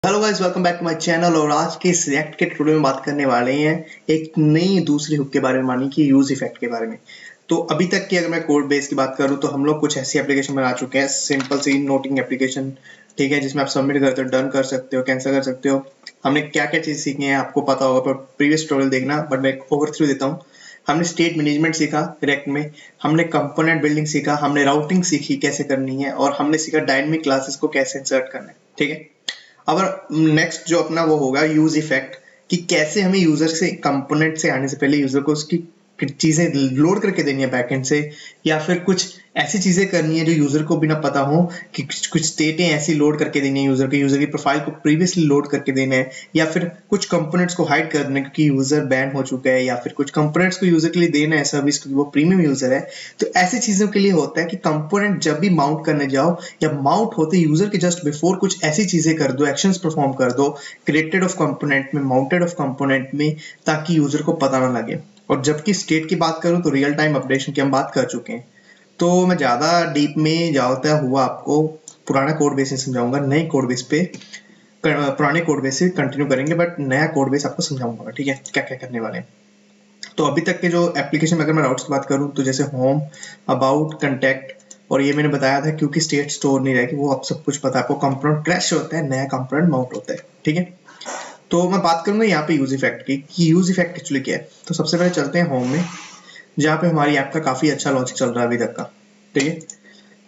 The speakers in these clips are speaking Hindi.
Hello guys, welcome back to my channel. और आज के इस रिएक्ट के ट्यूटोरियल में बात करने वाले हैं एक नई दूसरी हुक के बारे में, मानी कि यूज इफेक्ट के बारे में। तो अभी तक की अगर मैं कोड बेस की बात करूं तो हम लोग कुछ ऐसी एप्लीकेशन बना चुके हैं, सिंपल सी नोटिंग एप्लीकेशन, ठीक है, जिसमें आप सबमिट करते हो, डन कर सकते हो, कैंसिल कर सकते हो। हमने क्या क्या चीज सीखी है आपको पता होगा, पर प्रीवियस ट्यूटोरियल देखना, बट मैं एक ओवरव्यू देता हूँ। हमने स्टेट मैनेजमेंट सीखा रिएक्ट में, हमने कंपोनेंट बिल्डिंग सीखा, हमने राउटिंग सीखी कैसे करनी है, और हमने सीखा डायनामिक क्लासेस को कैसे इंसर्ट करना है, ठीक है। अब नेक्स्ट जो अपना वो होगा यूज इफेक्ट, कि कैसे हमें यूजर से कंपोनेंट से आने से पहले यूजर को उसकी चीजें लोड करके देनी है बैकएंड से, या फिर कुछ ऐसी चीजें करनी है जो यूजर को बिना पता हो, कि कुछ स्टेटें ऐसी लोड करके देनी है यूजर की प्रोफाइल को प्रीवियसली लोड करके देना है, या फिर कुछ कंपोनेंट्स को हाइड कर देना है क्योंकि यूजर बैन हो चुका है, या फिर कुछ कंपोनेंट्स को यूजर के लिए देना है सर्विस क्योंकि वो प्रीमियम यूजर है। तो ऐसी चीजों के लिए होता है कि कंपोनेंट जब भी माउंट करने जाओ या माउंट होते यूजर के जस्ट बिफोर कुछ ऐसी चीजें कर दो, एक्शंस परफॉर्म कर दो क्रिएटेड ऑफ कंपोनेंट में, माउंटेड ऑफ कंपोनेंट में, ताकि यूजर को पता ना लगे। और जबकि स्टेट की बात करूं तो रियल टाइम अपडेशन की हम बात कर चुके हैं, तो मैं ज्यादा डीप में जाता हुआ आपको पुराना कोड बेस समझाऊंगा। नए कोड बेस पे पुराने कोड बेस से कंटिन्यू करेंगे, बट नया कोड बेस आपको समझाऊंगा, ठीक है, क्या क्या करने वाले हैं। तो अभी तक के जो एप्लीकेशन में अगर मैं राउट्स की बात करूं तो जैसे होम, अबाउट, कंटेक्ट, और ये मैंने बताया था क्योंकि स्टेट स्टोर नहीं रहेगी, वो आप सब कुछ पता है आपको। कंपोनेंट क्रैश होता है, नया कंपोनेंट माउंट होता है, ठीक है। तो मैं बात करूंगा यहाँ पे यूज इफेक्ट की, कि यूज इफेक्ट एक्चुअली क्या है। तो सबसे पहले चलते हैं होम में, जहाँ पे हमारी ऐप का काफी अच्छा लॉजिक चल रहा है अभी तक का, ठीक है।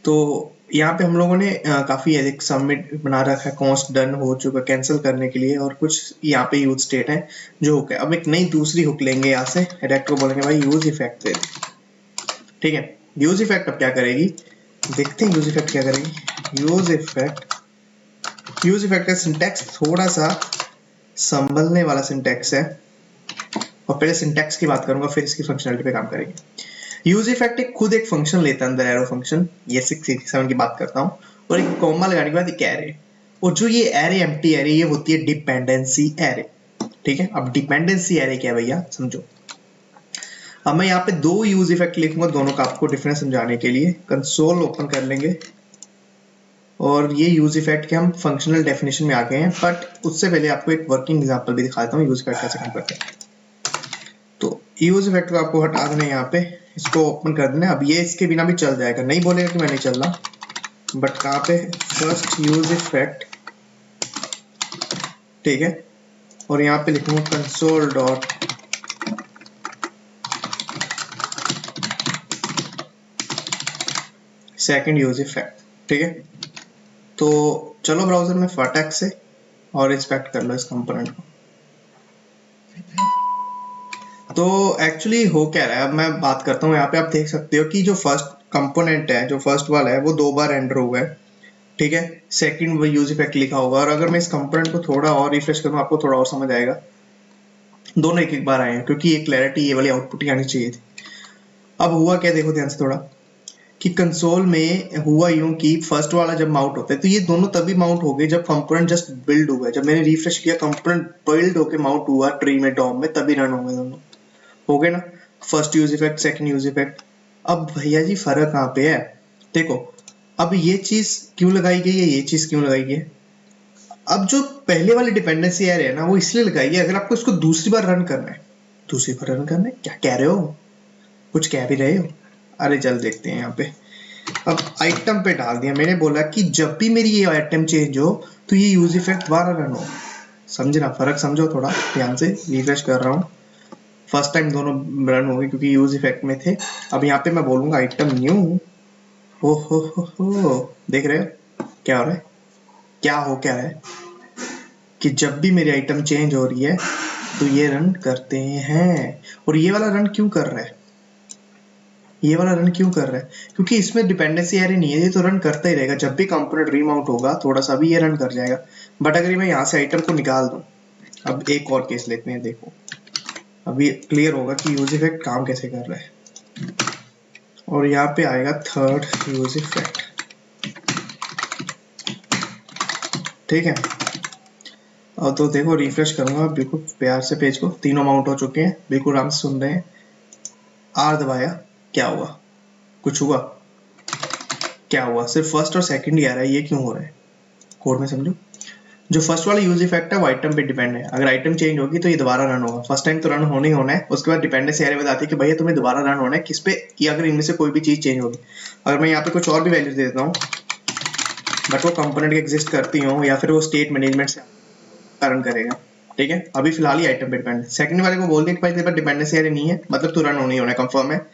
तो यहाँ पे हम लोगों ने काफी एक सबमिट बना रखा है, कॉस्ट डन हो चुका कैंसिल करने के लिए, और कुछ यहाँ पे यूज स्टेट है जो हुक है। अब एक नई दूसरी हुक लेंगे यहाँ से, रेक्ट को बोलेंगे भाई यूज इफेक्ट दे, ठीक है। यूज इफेक्ट अब क्या करेगी, देखते हैं यूज इफेक्ट क्या करेगी। यूज इफेक्ट का सिंटैक्स थोड़ा सा संभलने वाला सिंटैक्स है, और पहले सिंटैक्स की बात करूंगा फिर इसकी फंक्शनलिटी पे काम करेंगे। यूज इफेक्ट एक खुद एक फंक्शन लेता है अंदर, एरो फंक्शन, ये 667 की बात करता हूँ, और एक कॉमा लगाने के बाद एक एरे, और जो ये एरे एम्प्टी एरे ये होती है डिपेंडेंसी एरे, ठीक है। अब डिपेंडेंसी एरे क्या है भैया, समझो। अब मैं यहाँ पे दो यूज इफेक्ट लिखूंगा, दोनों का आपको डिफरेंस समझाने के लिए। कंसोल ओपन कर लेंगे, और ये यूज इफेक्ट के हम फंक्शनल डेफिनेशन में आ गए हैं, बट उससे पहले आपको एक वर्किंग एग्जांपल भी दिखाता हूँ यूज इफेक्ट कैसे काम करते हैं। तो यूज इफेक्ट को आपको हटा देना है यहाँ पे, इसको ओपन कर देना है। अब ये इसके बिना भी चल जाएगा, नहीं बोलेगा कि मैं नहीं चल रहा, बट कहाँ पे, फर्स्ट यूज इफेक्ट, ठीक है। और यहाँ पे लिखूंगा console dot second use effect, ठीक है। तो चलो ब्राउजर में फटाक से और इंस्पेक्ट कर लो इस कंपोनेंट को। तो एक्चुअली हो क्या रहा है, अब मैं बात करता हूँ। यहाँ पे आप देख सकते हो कि जो फर्स्ट कंपोनेंट है, जो फर्स्ट वाला है, वो 2 बार एंटर हुआ है, ठीक है। सेकंड वो यूज इफेक्ट लिखा होगा, और अगर मैं इस कंपोनेंट को थोड़ा और रिफ्रेश करूँ आपको थोड़ा और समझ आएगा। दोनों एक एक बार आए हैं क्योंकि ये क्लैरिटी, ये वाली आउटपुट ही आनी चाहिए थी। अब हुआ क्या, देखो ध्यान से थोड़ा, कि कंसोल में हुआ यूं कि फर्स्ट वाला जब माउंट होता है तो ये दोनों तभी माउंट हो गए जब कंपोनेंट जस्ट बिल्ड हुआ है। जब मैंने रिफ्रेश किया, कंपोनेंट बिल्ड होके माउंट हुआ ट्री में, डॉम में, तभी रन हो गए दोनों, हो गए ना। First use effect, second use effect. अब भैया जी फर्क कहाँ पे है, देखो। अब ये चीज क्यों लगाई गई है, ये चीज क्यों लगाई गई है। अब जो पहले वाली डिपेंडेंसी एरे है ना, वो इसलिए लगाई है अगर आपको इसको दूसरी बार रन करना है। दूसरी बार रन करना है, क्या कह रहे हो, कुछ कह भी रहे हो। अरे चल देखते हैं यहाँ पे। अब आइटम पे डाल दिया, मैंने बोला कि जब भी मेरी ये आइटम चेंज हो तो ये यूज इफेक्ट दोबारा रन हो। समझना, फर्क समझो थोड़ा ध्यान से। रिफ्रेश कर रहा हूँ, फर्स्ट टाइम दोनों रन हो गए क्योंकि यूज इफेक्ट में थे। अब यहाँ पे मैं बोलूंगा आइटम न्यू, हो देख रहे हो क्या हो रहा है, क्या हो क्या है, कि जब भी मेरी आइटम चेंज हो रही है तो ये रन करते हैं। और ये वाला रन क्यों कर रहा है, ये वाला रन क्यों कर रहा है, क्योंकि इसमें डिपेंडेंसी एरे नहीं है, ये तो रन करता ही रहेगा। जब भी कंपोनेंट रीमाउंट होगा थोड़ा सा भी ये रन कर जाएगा। बट अगर मैं यहाँ से आइटम को निकाल दूं, अब एक और केस लेते हैं, देखो अभी क्लियर होगा कि यूज इफेक्ट काम कैसे कर रहा है। और यहाँ पे आएगा थर्ड यूज इफेक्ट, ठीक है। और तो देखो रिफ्रेश करूंगा बिल्कुल प्यार से पेज को, तीनों माउंट हो चुके हैं, बिल्कुल आराम से सुन रहे हैं। आर दबाया, क्या हुआ, कुछ हुआ, क्या हुआ, सिर्फ फर्स्ट और सेकंड ही आ रहा है, ये क्यों हो रहा है, कोड में समझो। जो फर्स्ट वाला यूज इफेक्ट है वो आइटम पे डिपेंड है। अगर आइटम चेंज होगी तो ये दोबारा रन होगा, फर्स्ट टाइम तो रन होने ही होना है। उसके बाद डिपेंडेंसी एरे बताती है कि भैया तुम्हें दोबारा रन होना है किस पे, कि अगर इनमें से कोई भी चीज चेंज होगी। अगर मैं यहाँ पे कुछ और भी वैल्यूज दे देता हूँ बट वो कंपोनेंट एग्जिस्ट करती हूँ या फिर वो स्टेट मैनेजमेंट से रन करेगा, ठीक है। अभी फिलहाल ही आइटम पे डिपेंड। सेकंड वाले को बोल दे कि भाई तेरे पास डिपेंडेंसी एरे नहीं है, मतलब तू रन होने ही होना है, कंफर्म है।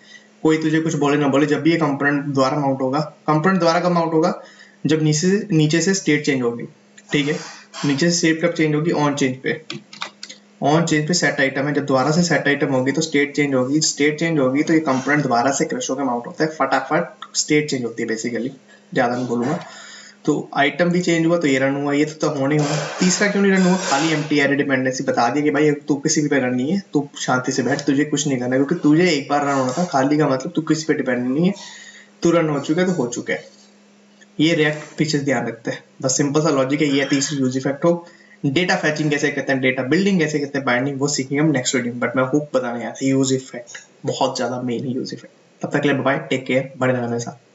कोई तुझे कुछ बोले ना बोले, जब भी ये कंपोनेंट द्वारा माउंट होगा, कंपोनेंट द्वारा कब माउंट होगा, जब नीचे से स्टेट चेंज होगी, ठीक है। नीचे से स्टेट कब चेंज होगी, ऑन चेंज पे। ऑन चेंज पे सेट आइटम है, जब दोबारा से सेट आइटम होगी तो स्टेट चेंज होगी, स्टेट चेंज होगी तो ये कंपोनेंट दोबारा से क्रश होकर माउंट होता है, फटाफट स्टेट चेंज होती है बेसिकली, ज्यादा नहीं बोलूंगा। तो आइटम भी चेंज हुआ तो ये रन हुआ, ये तो होने हुआ। तीसरा क्यों नहीं रन हुआ, खाली एम्प्टी एरे डिपेंडेंसी बता दी कि भाई तू किसी पे रन नहीं है, तू शांति से बैठ, तुझे कुछ नहीं करना, क्योंकि तुझे एक बार रन होना था। खाली का मतलब तू किसी पे डिपेंड नहीं है, तू रन हो चुका है तो हो चुका है। ये रिएक्ट फीचर्स ध्यान रखते हैं, बस सिंपल सा लॉजिक है। ये तीसरी यूज इफेक्ट हो। डेटा फैचिंग कैसे करते हैं, डेटा बिल्डिंग कैसे करते हैं, बाइंडिंग वो सीखेंगे हम नेक्स्ट वीडियो में। बट मैं हुक बताने आया था यूज इफेक्ट, बहुत ज्यादा मेन यूज इफेक्ट। तब तक के लिए बाय, टेक केयर, बने रहना मेरे साथ।